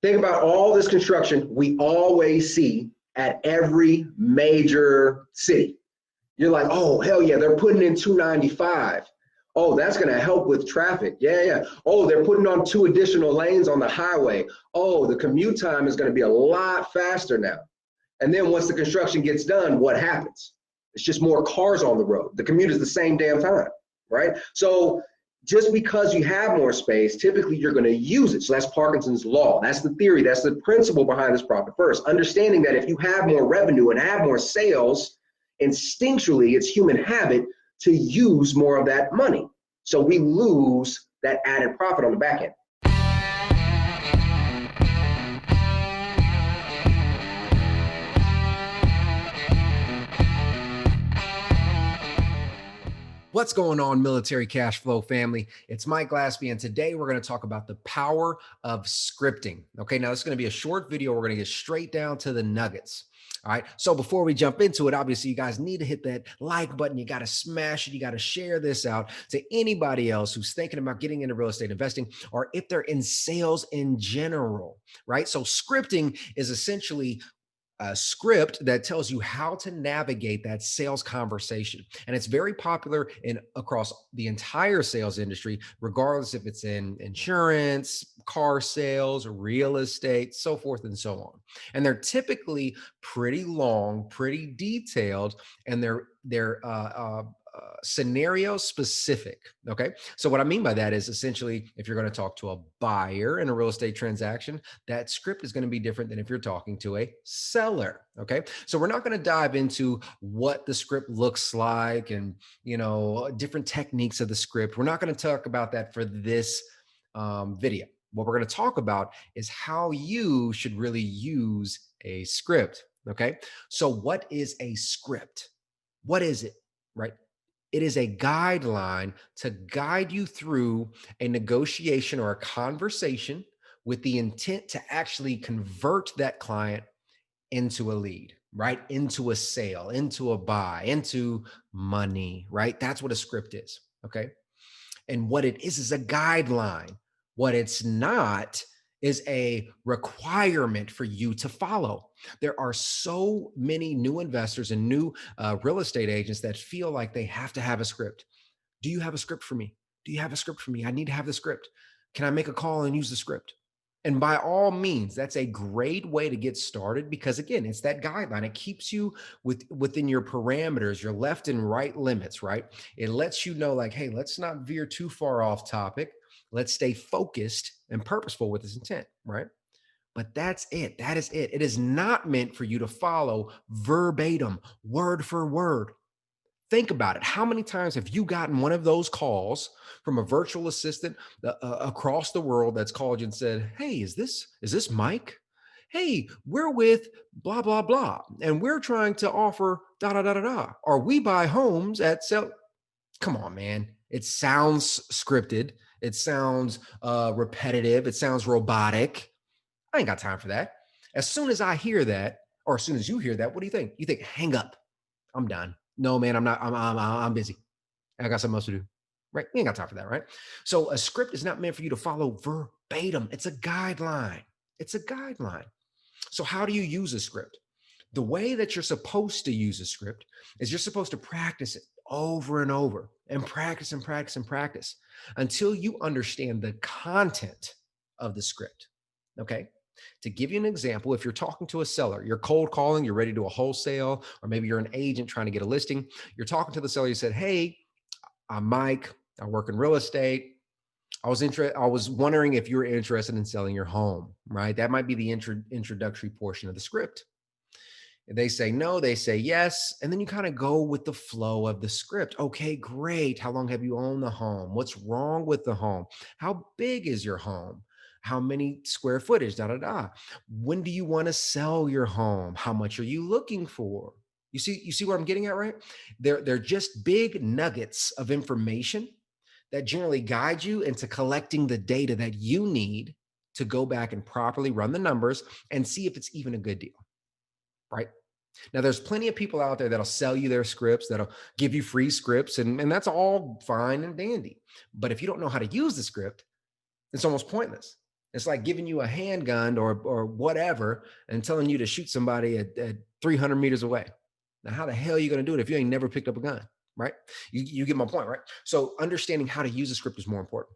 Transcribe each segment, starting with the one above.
Think about all this construction we always see at every major city. You're like, oh, hell yeah, they're putting in 295. Oh, that's going to help with traffic. Yeah. Oh, they're putting on 2 additional lanes on the highway. Oh, the commute time is going to be a lot faster now. And then once the construction gets done, what happens? It's just more cars on the road. The commute is the same damn time, right? So just because you have more space, typically you're going to use it. So that's Parkinson's law. That's the theory. That's the principle behind this profit first. Understanding that if you have more revenue and have more sales, instinctually, it's human habit to use more of that money. So we lose that added profit on the back end. What's going on, Military Cashflow family? It's Mike Glaspie, and today we're going to talk about the power of scripting. Okay, now this is going to be a short video. We're going to get straight down to the nuggets. All right, so before we jump into it, obviously you guys need to hit that like button. You got to smash it. You got to share this out to anybody else who's thinking about getting into real estate investing, or if they're in sales in general, right? So scripting is essentially a script that tells you how to navigate that sales conversation. And it's very popular across the entire sales industry, regardless if it's in insurance, car sales, real estate, so forth and so on. And they're typically pretty long, pretty detailed, and they're scenario specific. Okay. So what I mean by that is essentially, if you're going to talk to a buyer in a real estate transaction, that script is going to be different than if you're talking to a seller. Okay. So we're not going to dive into what the script looks like and, different techniques of the script. We're not going to talk about that for this video. What we're going to talk about is how you should really use a script. Okay. So what is a script? What is it? Right? It is a guideline to guide you through a negotiation or a conversation with the intent to actually convert that client into a lead, right? Into a sale, into a buy, into money, right? That's what a script is, okay? And what it is a guideline. What it's not is a requirement for you to follow. There are so many new investors and new real estate agents that feel like they have to have a script. Do you have a script for me? Do you have a script for me? I need to have the script. Can I make a call and use the script? And by all means, that's a great way to get started because, again, it's that guideline. It keeps you within your parameters, your left and right limits, right? It lets you know, like, hey, let's not veer too far off topic. Let's stay focused and purposeful with this intent, right? But that's it. That is it. It is not meant for you to follow verbatim, word for word. Think about it. How many times have you gotten one of those calls from a virtual assistant across the world that's called you and said, hey, is this Mike? Hey, we're with blah, blah, blah, and we're trying to offer da, da, da, da, da. Or we buy homes at sell. Come on, man. It sounds scripted. It sounds repetitive. It sounds robotic. I ain't got time for that. As soon as I hear that, or as soon as you hear that, what do you think? You think, hang up. I'm done. No, man, I'm not. I'm busy. I got something else to do. Right? We ain't got time for that, right? So a script is not meant for you to follow verbatim. It's a guideline. It's a guideline. So how do you use a script? The way that you're supposed to use a script is you're supposed to practice it over and over and practice and practice and practice until you understand the content of the script. Okay. To give you an example, if you're talking to a seller, you're cold calling, you're ready to do a wholesale, or maybe you're an agent trying to get a listing. You're talking to the seller. You said, hey, I'm Mike. I work in real estate. I was wondering if you were interested in selling your home, right? That might be the introductory portion of the script. They say no, they say yes. And then you kind of go with the flow of the script. Okay, great. How long have you owned the home? What's wrong with the home? How big is your home? How many square footage? Da, da, da. When do you want to sell your home? How much are you looking for? You see what I'm getting at, right? They're just big nuggets of information that generally guide you into collecting the data that you need to go back and properly run the numbers and see if it's even a good deal. Right? Now, there's plenty of people out there that'll sell you their scripts, that'll give you free scripts, and that's all fine and dandy. But if you don't know how to use the script, it's almost pointless. It's like giving you a handgun or whatever and telling you to shoot somebody at 300 meters away. Now, how the hell are you going to do it if you ain't never picked up a gun, right? You get my point, right? So understanding how to use a script is more important.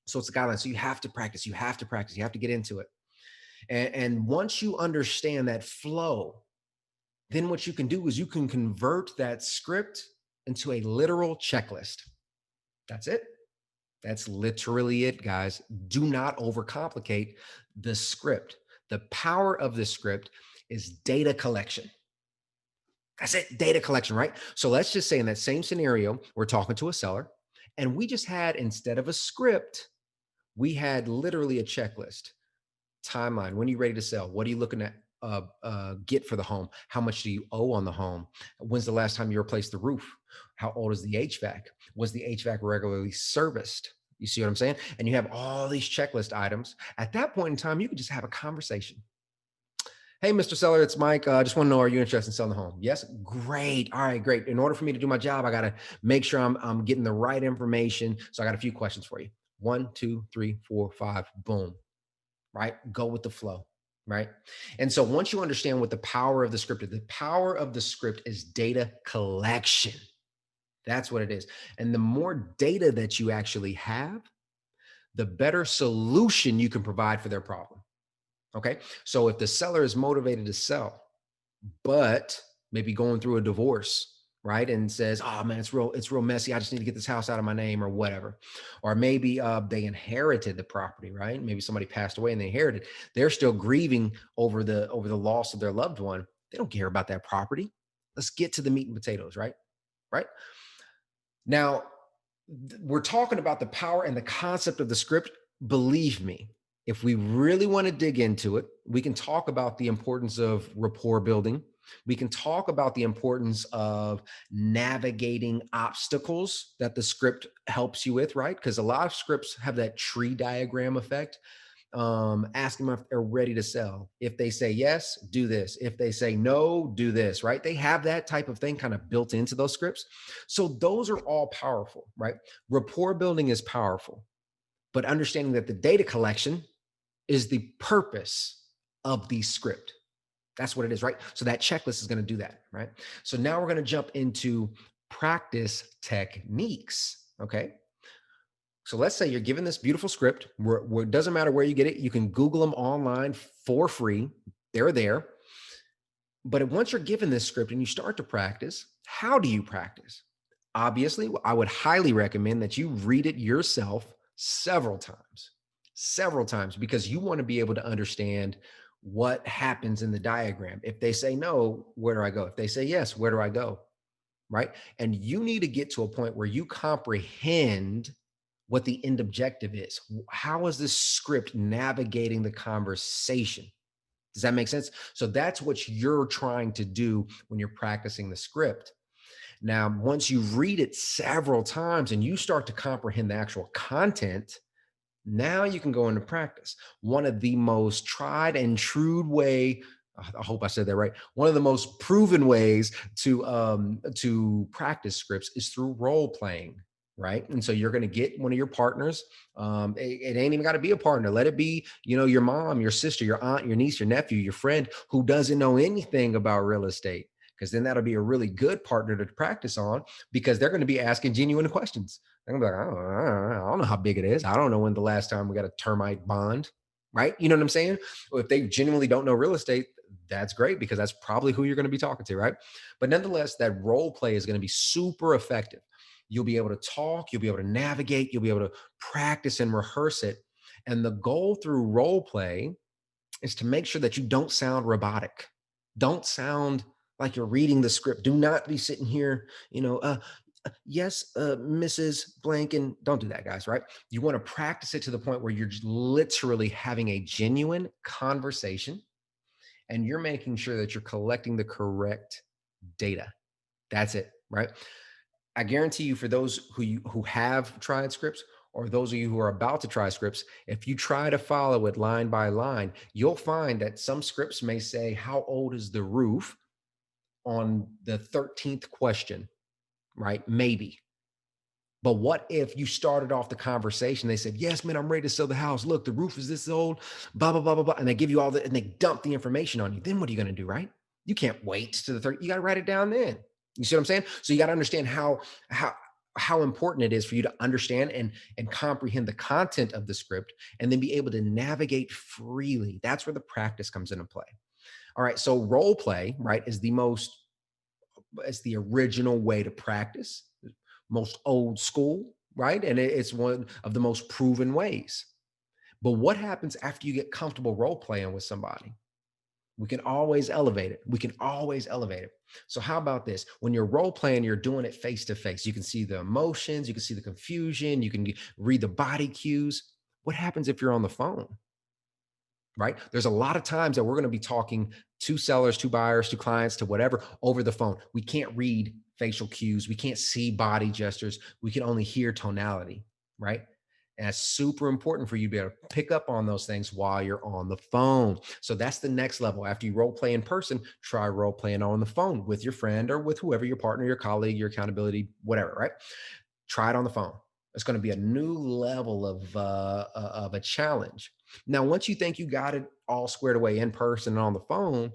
So it's a guideline. So you have to practice. You have to practice. You have to get into it. And once you understand that flow, then what you can do is you can convert that script into a literal checklist. That's it. That's literally it, guys. Do not overcomplicate the script. The power of the script is data collection. That's it, data collection, right? So let's just say in that same scenario, we're talking to a seller and we just had, instead of a script, we had literally a checklist. Timeline, when are you ready to sell? What are you looking at get for the home? How much do you owe on the home? When's the last time you replaced the roof? How old is the HVAC? Was the HVAC regularly serviced? You see what I'm saying? And you have all these checklist items. At that point in time, you can just have a conversation. Hey, Mr. Seller, it's Mike. I just want to know, are you interested in selling the home? Yes. Great. All right, great. In order for me to do my job, I got to make sure I'm getting the right information. So I got a few questions for you. 1, 2, 3, 4, 5. Boom. Right? Go with the flow. Right? And so once you understand what the power of the script is data collection. That's what it is. And the more data that you actually have, the better solution you can provide for their problem. Okay. So if the seller is motivated to sell, but maybe going through a divorce, right? And says, oh man, it's real messy. I just need to get this house out of my name or whatever. Or maybe they inherited the property, right? Maybe somebody passed away and they inherited. They're still grieving over the loss of their loved one. They don't care about that property. Let's get to the meat and potatoes, right? Right. Now, we're talking about the power and the concept of the script. Believe me, if we really want to dig into it, we can talk about the importance of rapport building. We can talk about the importance of navigating obstacles that the script helps you with, right? Because a lot of scripts have that tree diagram effect. Ask them if they're ready to sell. If they say yes, do this. If they say no, do this, right? They have that type of thing kind of built into those scripts. So those are all powerful, right? Rapport building is powerful, but understanding that the data collection is the purpose of the script. That's what it is, right? So that checklist is going to do that, right? So now we're going to jump into practice techniques, okay? So let's say you're given this beautiful script. Where it doesn't matter where you get it. You can Google them online for free. They're there. But once you're given this script and you start to practice, how do you practice? Obviously, I would highly recommend that you read it yourself several times, because you want to be able to understand what happens in the diagram. If they say no, where do I go? If they say yes, where do I go? Right? And you need to get to a point where you comprehend what the end objective is. How is this script navigating the conversation? Does that make sense? So that's what you're trying to do when you're practicing the script. Now, once you read it several times and you start to comprehend the actual content, now you can go into practice. One of the most tried and true way, I hope I said that right. One of the most proven ways to practice scripts is through role playing, right? And so you're going to get one of your partners. It ain't even got to be a partner. Let it be, your mom, your sister, your aunt, your niece, your nephew, your friend who doesn't know anything about real estate. Because then that'll be a really good partner to practice on, because they're going to be asking genuine questions. They're going to be like, I don't know how big it is. I don't know when the last time we got a termite bond, right? You know what I'm saying? Well, if they genuinely don't know real estate, that's great, because that's probably who you're going to be talking to, right? But nonetheless, that role play is going to be super effective. You'll be able to talk, you'll be able to navigate, you'll be able to practice and rehearse it. And the goal through role play is to make sure that you don't sound robotic. Don't sound like you're reading the script. Do not be sitting here, yes, Mrs. Blank, and don't do that, guys, right? You want to practice it to the point where you're literally having a genuine conversation and you're making sure that you're collecting the correct data. That's it, right? I guarantee you, for those who have tried scripts, or those of you who are about to try scripts, if you try to follow it line by line, you'll find that some scripts may say, how old is the roof on the 13th question, right? Maybe. But what if you started off the conversation? They said, yes, man, I'm ready to sell the house. Look, the roof is this old, blah, blah, blah, blah, blah. And they give you all and they dump the information on you. Then what are you going to do, right? You can't wait to the third. You got to write it down then. You see what I'm saying? So you got to understand how important it is for you to understand and comprehend the content of the script and then be able to navigate freely. That's where the practice comes into play. All right. So role play, right, is it's the original way to practice, most old school, right? And it's one of the most proven ways. But what happens after you get comfortable role playing with somebody? We can always elevate it. We can always elevate it. So how about this? When you're role playing, you're doing it face to face. You can see the emotions, you can see the confusion, you can read the body cues. What happens if you're on the phone? Right? There's a lot of times that we're going to be talking to sellers, to buyers, to clients, to whatever over the phone. We can't read facial cues. We can't see body gestures. We can only hear tonality, right? And it's super important for you to be able to pick up on those things while you're on the phone. So that's the next level. After you role play in person, try role playing on the phone with your friend or with whoever, your partner, your colleague, your accountability, whatever, right? Try it on the phone. It's going to be a new level of a challenge. Now, once you think you got it all squared away in person and on the phone,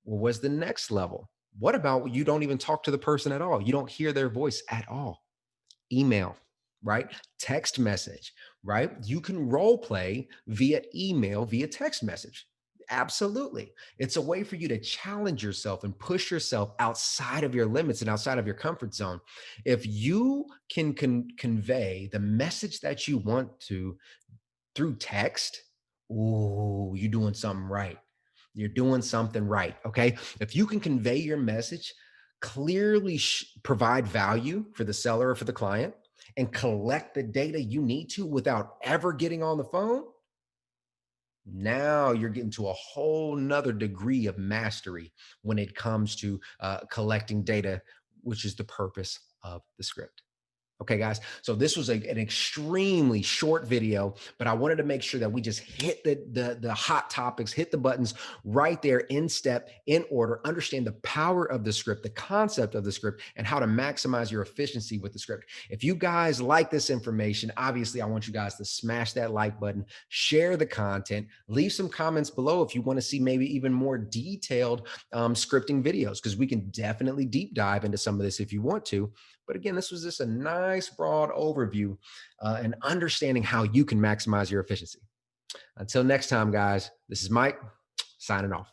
well, what's the next level? What about you don't even talk to the person at all? You don't hear their voice at all. Email, right? Text message, right? You can role play via email, via text message. Absolutely. It's a way for you to challenge yourself and push yourself outside of your limits and outside of your comfort zone. If you can convey the message that you want to through text, ooh, you're doing something right. You're doing something right. Okay. If you can convey your message, clearly provide value for the seller or for the client, and collect the data you need to without ever getting on the phone, now you're getting to a whole nother degree of mastery when it comes to collecting data, which is the purpose of the script. Okay, guys. So this was an extremely short video, but I wanted to make sure that we just hit the hot topics, hit the buttons right there in step, in order, understand the power of the script, the concept of the script, and how to maximize your efficiency with the script. If you guys like this information, obviously I want you guys to smash that like button, share the content, leave some comments below if you want to see maybe even more detailed scripting videos, because we can definitely deep dive into some of this if you want to. But again, this was just a nice broad overview and understanding how you can maximize your efficiency. Until next time, guys, this is Mike signing off.